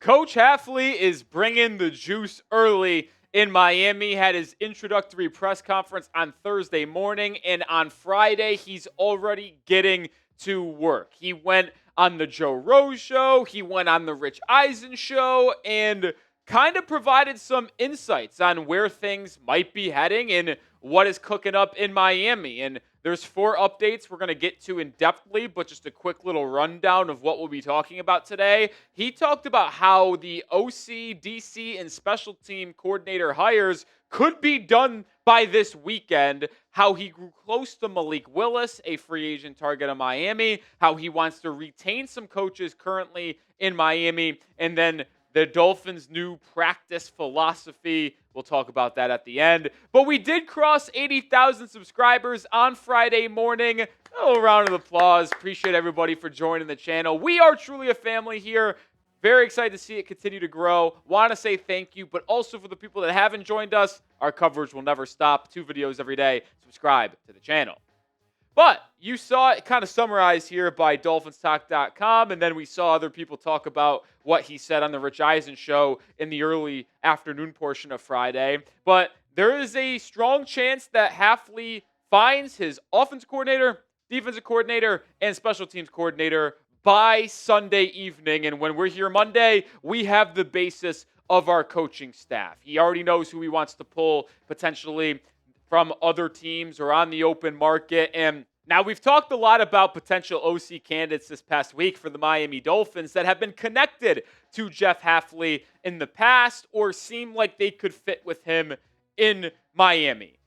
Coach Hafley is bringing the juice early in Miami. Had his introductory press conference on Thursday morning, and on Friday, he's already getting to work. He went on the Joe Rose show, he went on the Rich Eisen show, and kind of provided some insights on where things might be heading and what is cooking up in Miami. And there's 4 updates we're going to get to in depthly, but just a quick little rundown of what we'll be talking about today. He talked about how the OC, DC, and special team coordinator hires could be done by this weekend, how he grew close to Malik Willis, a free agent target of Miami, how he wants to retain some coaches currently in Miami, and then the Dolphins' new practice philosophy. We'll talk about that at the end. But we did cross 80,000 subscribers on Friday morning. A little round of applause. Appreciate everybody for joining the channel. We are truly a family here. Very excited to see it continue to grow. Want to say thank you, but also for the people that haven't joined us, our coverage will never stop. 2 videos every day. Subscribe to the channel. But you saw it kind of summarized here by DolphinsTalk.com, and then we saw other people talk about what he said on the Rich Eisen show in the early afternoon portion of Friday. But there is a strong chance that Hafley finds his offensive coordinator, defensive coordinator, and special teams coordinator by Sunday evening. And when we're here Monday, we have the basis of our coaching staff. He already knows who he wants to pull potentially from other teams or on the open market. And now we've talked a lot about potential OC candidates this past week for the Miami Dolphins that have been connected to Jeff Hafley in the past or seem like they could fit with him in Miami.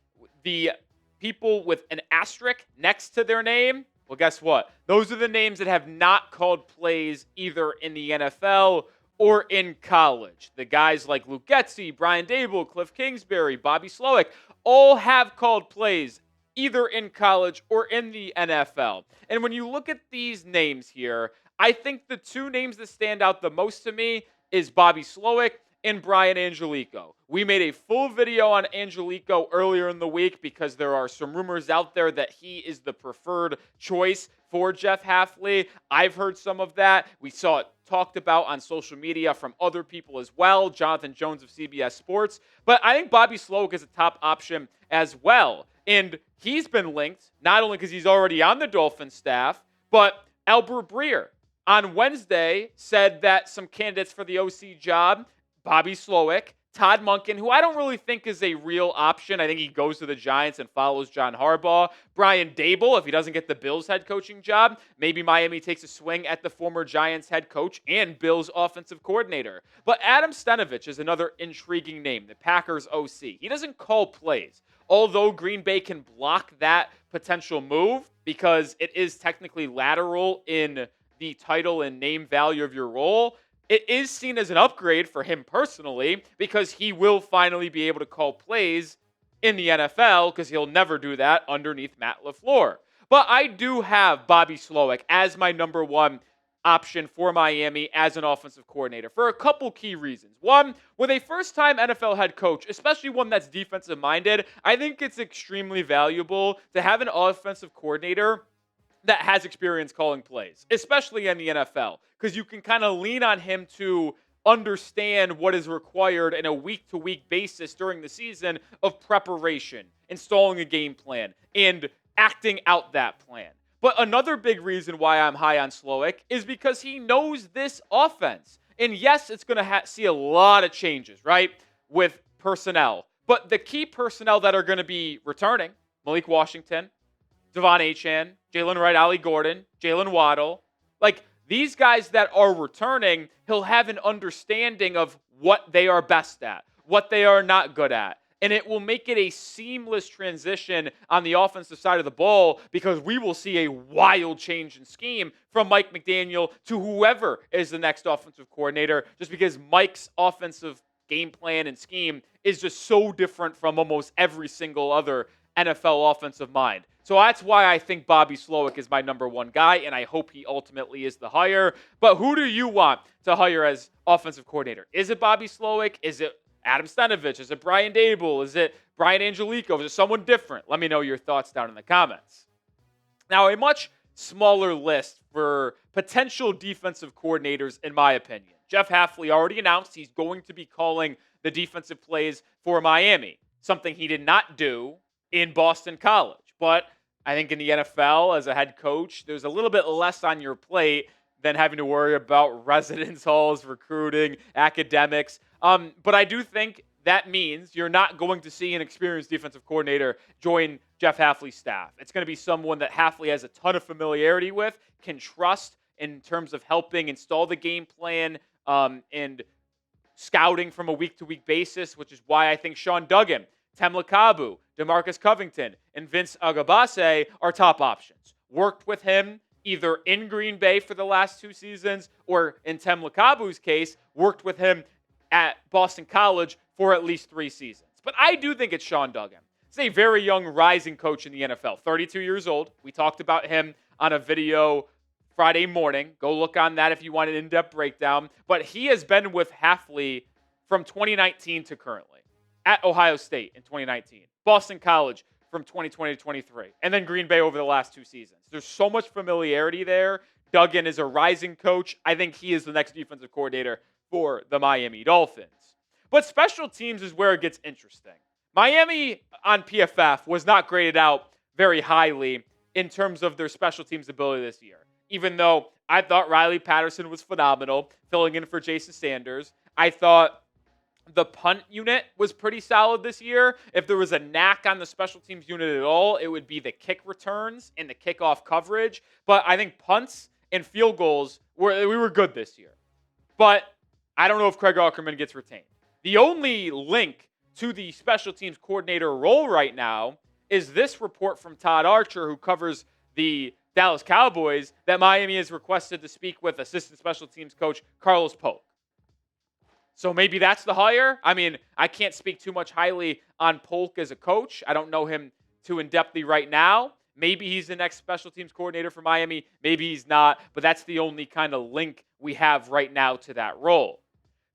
The people with an asterisk next to their name, well, guess what? Those are the names that have not called plays either in the NFL or in college. The guys like Luke Getsy, Brian Daboll, Kliff Kingsbury, Bobby Slowik, all have called plays either in college or in the NFL. And when you look at these names here, I think the 2 names that stand out the most to me is Bobby Slowik and Brian Angelichio. We made a full video on Angelichio earlier in the week because there are some rumors out there that he is the preferred choice for Jeff Hafley. I've heard some of that. We saw it talked about on social media from other people as well, Jonathan Jones of CBS Sports. But I think Bobby Slowik is a top option as well. And he's been linked, not only because he's already on the Dolphins staff, but Albert Breer on Wednesday said that some candidates for the OC job, Bobby Slowik, Todd Monken, who I don't really think is a real option. I think he goes to the Giants and follows John Harbaugh. Brian Daboll, if he doesn't get the Bills head coaching job, maybe Miami takes a swing at the former Giants head coach and Bills offensive coordinator. But Adam Stenavich is another intriguing name, the Packers OC. He doesn't call plays, although Green Bay can block that potential move because it is technically lateral in the title and name value of your role. It is seen as an upgrade for him personally because he will finally be able to call plays in the NFL because he'll never do that underneath Matt LaFleur. But I do have Bobby Slowik as my number 1 option for Miami as an offensive coordinator for a couple key reasons. One, with a first-time NFL head coach, especially one that's defensive-minded, I think it's extremely valuable to have an offensive coordinator that has experience calling plays, especially in the NFL, because you can kind of lean on him to understand what is required in a week-to-week basis during the season of preparation, installing a game plan, and acting out that plan. But another big reason why I'm high on Slowik is because he knows this offense. And yes, it's going to see a lot of changes, right, with personnel. But the key personnel that are going to be returning, Malik Washington, Devon Achane, Jalen Wright, Ollie Gordon, Jalen Waddle. Like, these guys that are returning, he'll have an understanding of what they are best at, what they are not good at. And it will make it a seamless transition on the offensive side of the ball because we will see a wild change in scheme from Mike McDaniel to whoever is the next offensive coordinator, just because Mike's offensive game plan and scheme is just so different from almost every single other NFL offensive mind. So that's why I think Bobby Slowik is my number 1 guy, and I hope he ultimately is the hire. But who do you want to hire as offensive coordinator? Is it Bobby Slowik? Is it Adam Stenavich? Is it Brian Daboll? Is it Brian Angelichio? Is it someone different? Let me know your thoughts down in the comments. Now, a much smaller list for potential defensive coordinators, in my opinion. Jeff Hafley already announced he's going to be calling the defensive plays for Miami, something he did not do in Boston College. But I think in the NFL, as a head coach, there's a little bit less on your plate than having to worry about residence halls, recruiting, academics. But I do think that means you're not going to see an experienced defensive coordinator join Jeff Hafley's staff. It's going to be someone that Hafley has a ton of familiarity with, can trust in terms of helping install the game plan and scouting from a week-to-week basis, which is why I think Sean Duggan, Lukabu, DeMarcus Covington, and Vince Oghobaase are top options. Worked with him either in Green Bay for the last 2 seasons or, in Lukabu's case, worked with him at Boston College for at least 3 seasons. But I do think it's Sean Duggan. He's a very young, rising coach in the NFL, 32 years old. We talked about him on a video Friday morning. Go look on that if you want an in-depth breakdown. But he has been with Hafley from 2019 to currently. At Ohio State in 2019. Boston College from 2020 to 23. And then Green Bay over the last 2 seasons. There's so much familiarity there. Duggan is a rising coach. I think he is the next defensive coordinator for the Miami Dolphins. But special teams is where it gets interesting. Miami on PFF was not graded out very highly in terms of their special teams ability this year. Even though I thought Riley Patterson was phenomenal, filling in for Jason Sanders. I thought the punt unit was pretty solid this year. If there was a knack on the special teams unit at all, it would be the kick returns and the kickoff coverage. But I think punts and field goals, we were good this year. But I don't know if Craig Aukerman gets retained. The only link to the special teams coordinator role right now is this report from Todd Archer, who covers the Dallas Cowboys, that Miami has requested to speak with assistant special teams coach Carlos Polk. So maybe that's the hire. I mean, I can't speak too much highly on Polk as a coach. I don't know him too in-depthly right now. Maybe he's the next special teams coordinator for Miami. Maybe he's not. But that's the only kind of link we have right now to that role.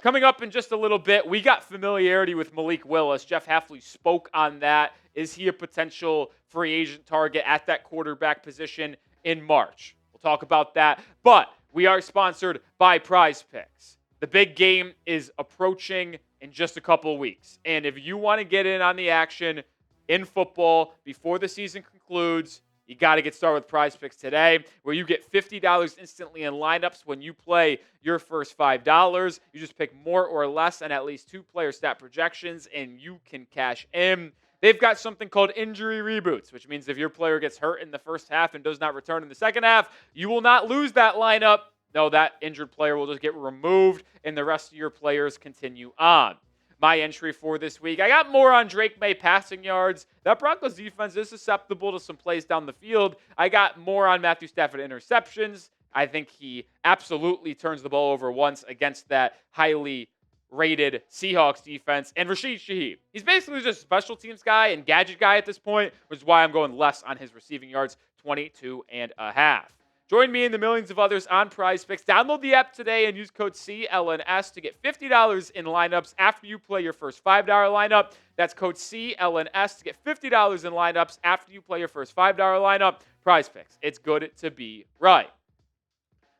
Coming up in just a little bit, we got familiarity with Malik Willis. Jeff Hafley spoke on that. Is he a potential free agent target at that quarterback position in March? We'll talk about that. But we are sponsored by Prize Picks. The big game is approaching in just a couple of weeks. And if you want to get in on the action in football before the season concludes, you got to get started with Prize Picks today, where you get $50 instantly in lineups when you play your first $5. You just pick more or less on at least 2 player stat projections, and you can cash in. They've got something called injury reboots, which means if your player gets hurt in the first half and does not return in the second half, you will not lose that lineup. No, that injured player will just get removed, and the rest of your players continue on. My entry for this week, I got more on Drake May passing yards. That Broncos defense is susceptible to some plays down the field. I got more on Matthew Stafford interceptions. I think he absolutely turns the ball over once against that highly rated Seahawks defense. And Rashid Shaheed, he's basically just a special teams guy and gadget guy at this point, which is why I'm going less on his receiving yards, 22.5. Join me and the millions of others on Prize Picks. Download the app today and use code CLNS to get $50 in lineups after you play your first $5 lineup. That's code CLNS to get $50 in lineups after you play your first $5 lineup. Prize Picks. It's good to be right.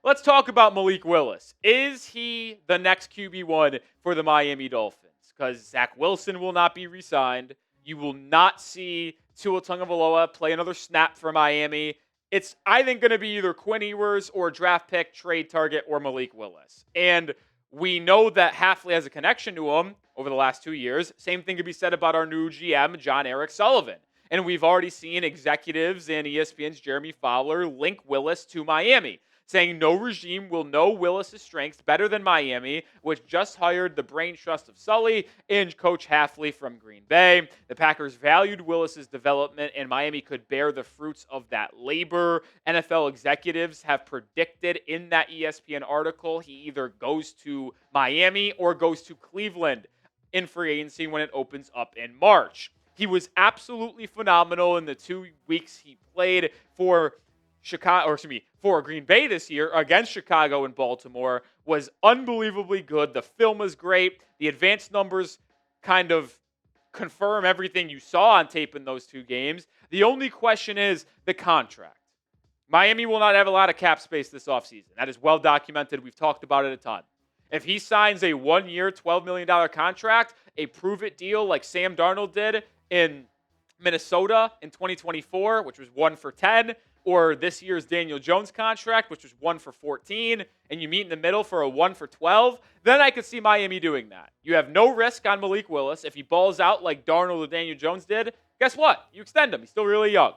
Let's talk about Malik Willis. Is he the next QB1 for the Miami Dolphins? Because Zach Wilson will not be re-signed. You will not see Tua Tagovailoa play another snap for Miami. It's, I think, going to be either Quinn Ewers or draft pick, trade target, or Malik Willis. And we know that Hafley has a connection to him over the last 2 years. Same thing could be said about our new GM, John Eric Sullivan. And we've already seen executives and ESPN's Jeremy Fowler link Willis to Miami, saying no regime will know Willis' strengths better than Miami, which just hired the brain trust of Sully and Coach Hafley from Green Bay. The Packers valued Willis' development, and Miami could bear the fruits of that labor. NFL executives have predicted in that ESPN article he either goes to Miami or goes to Cleveland in free agency when it opens up in March. He was absolutely phenomenal in the 2 weeks he played for for Green Bay this year against Chicago and Baltimore. Was unbelievably good. The film was great. The advanced numbers kind of confirm everything you saw on tape in those 2 games. The only question is the contract. Miami will not have a lot of cap space this offseason. That is well documented. We've talked about it a ton. If he signs a 1-year, $12 million contract, a prove-it deal like Sam Darnold did in Minnesota in 2024, which was 1 for 10, or this year's Daniel Jones contract, which was 1 for 14, and you meet in the middle for a 1 for 12, then I could see Miami doing that. You have no risk on Malik Willis. If he balls out like Darnold or Daniel Jones did, guess what? You extend him. He's still really young.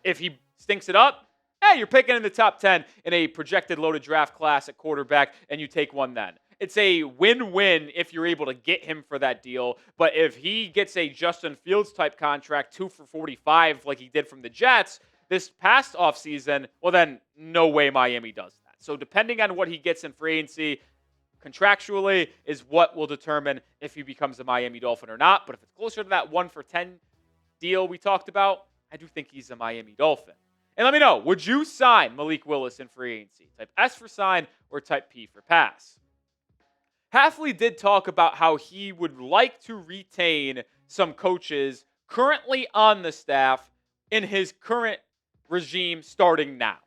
If he stinks it up, hey, you're picking in the top 10 in a projected loaded draft class at quarterback, and you take one then. It's a win-win if you're able to get him for that deal. But if he gets a Justin Fields type contract, 2 for 45 like he did from the Jets this past offseason, well then no way Miami does that. So depending on what he gets in free agency, contractually is what will determine if he becomes a Miami Dolphin or not. But if it's closer to that 1 for 10 deal we talked about, I do think he's a Miami Dolphin. And let me know, would you sign Malik Willis in free agency? Type S for sign or type P for pass. Hafley did talk about how he would like to retain some coaches currently on the staff in his current regime starting now.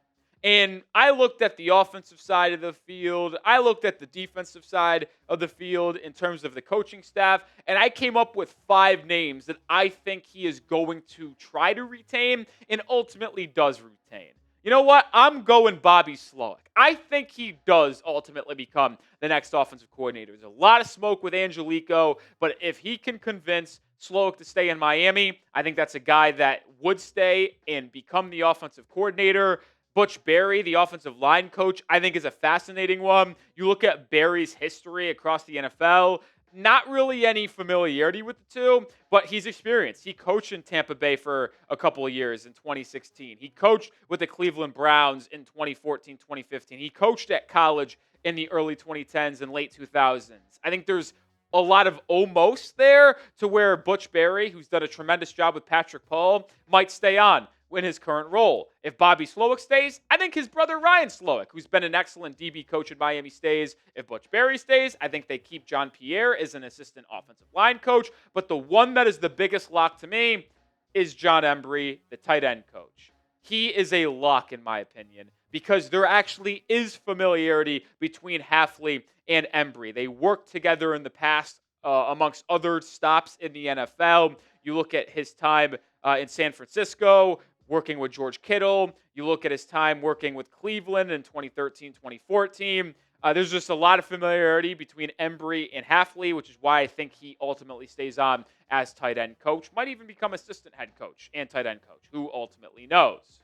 And I looked at the offensive side of the field. I looked at the defensive side of the field in terms of the coaching staff. And I came up with 5 names that I think he is going to try to retain and ultimately does retain. You know what? I'm going Bobby Slowik. I think he does ultimately become the next offensive coordinator. There's a lot of smoke with Angelichio, but if he can convince Slowik to stay in Miami, I think that's a guy that would stay and become the offensive coordinator. Butch Barry, the offensive line coach, I think is a fascinating one. You look at Barry's history across the NFL, not really any familiarity with the two, but he's experienced. He coached in Tampa Bay for a couple of years in 2016. He coached with the Cleveland Browns in 2014, 2015. He coached at college in the early 2010s and late 2000s. I think there's a lot of almost there to where Butch Barry, who's done a tremendous job with Patrick Paul, might stay on in his current role. If Bobby Slowik stays, I think his brother Ryan Slowik, who's been an excellent DB coach in Miami, stays. If Butch Barry stays, I think they keep John Pierre as an assistant offensive line coach. But the one that is the biggest lock to me is John Embry, the tight end coach. He is a lock, in my opinion, because there actually is familiarity between Hafley and Embry. They worked together in the past amongst other stops in the NFL. You look at his time in San Francisco, working with George Kittle. You look at his time working with Cleveland in 2013, 2014. There's just a lot of familiarity between Embry and Hafley, which is why I think he ultimately stays on as tight end coach. Might even become assistant head coach and tight end coach. Who ultimately knows?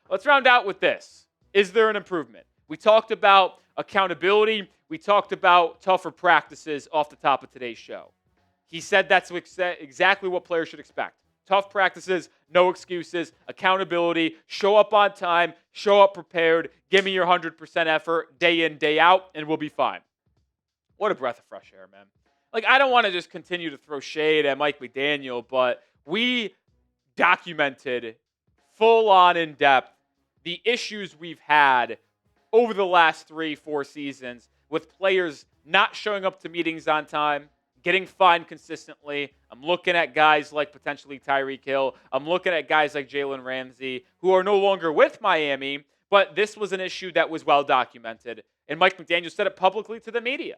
Let's round out with this. Is there an improvement? We talked about accountability. We talked about tougher practices off the top of today's show. He said that's exactly what players should expect. Tough practices, no excuses, accountability, show up on time, show up prepared, give me your 100% effort day in, day out, and we'll be fine. What a breath of fresh air, man. Like, I don't want to just continue to throw shade at Mike McDaniel, but we documented full on in depth the issues we've had over the last 3-4 seasons with players not showing up to meetings on time, getting fined consistently. I'm looking at guys like potentially Tyreek Hill. I'm looking at guys like Jalen Ramsey, who are no longer with Miami, but this was an issue that was well documented. And Mike McDaniel said it publicly to the media.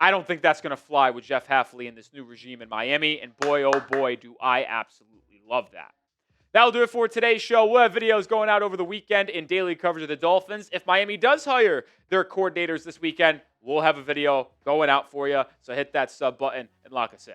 I don't think that's going to fly with Jeff Hafley and this new regime in Miami. And boy, oh boy, do I absolutely love that. That'll do it for today's show. We'll have videos going out over the weekend in daily coverage of the Dolphins. If Miami does hire their coordinators this weekend, we'll have a video going out for you. So hit that sub button and lock us in.